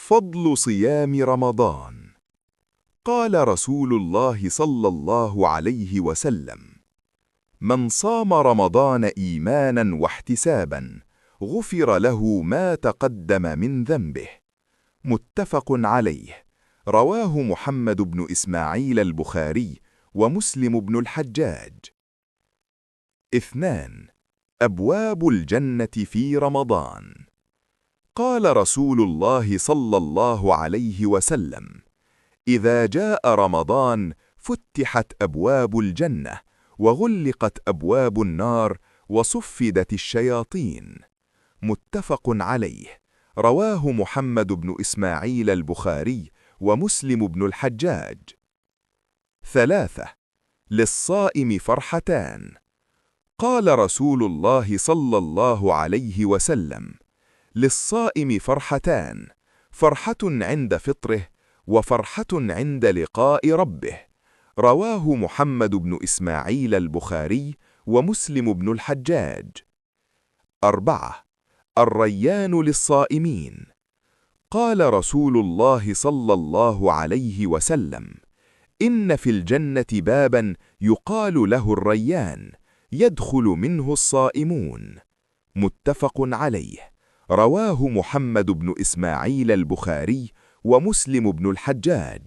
فضل صيام رمضان. قال رسول الله صلى الله عليه وسلم: من صام رمضان إيمانا واحتسابا غفر له ما تقدم من ذنبه. متفق عليه. رواه محمد بن إسماعيل البخاري ومسلم بن الحجاج. 2. أبواب الجنة في رمضان. قال رسول الله صلى الله عليه وسلم: إذا جاء رمضان فتحت أبواب الجنة وغلقت أبواب النار وصفدت الشياطين. متفق عليه. رواه محمد بن إسماعيل البخاري ومسلم بن الحجاج. 3. للصائم فرحتان. قال رسول الله صلى الله عليه وسلم: للصائم فرحتان، فرحة عند فطره وفرحة عند لقاء ربه. رواه محمد بن إسماعيل البخاري ومسلم بن الحجاج. 4. الريان للصائمين. قال رسول الله صلى الله عليه وسلم: إن في الجنة بابا يقال له الريان، يدخل منه الصائمون. متفق عليه. رواه محمد بن إسماعيل البخاري ومسلم بن الحجاج.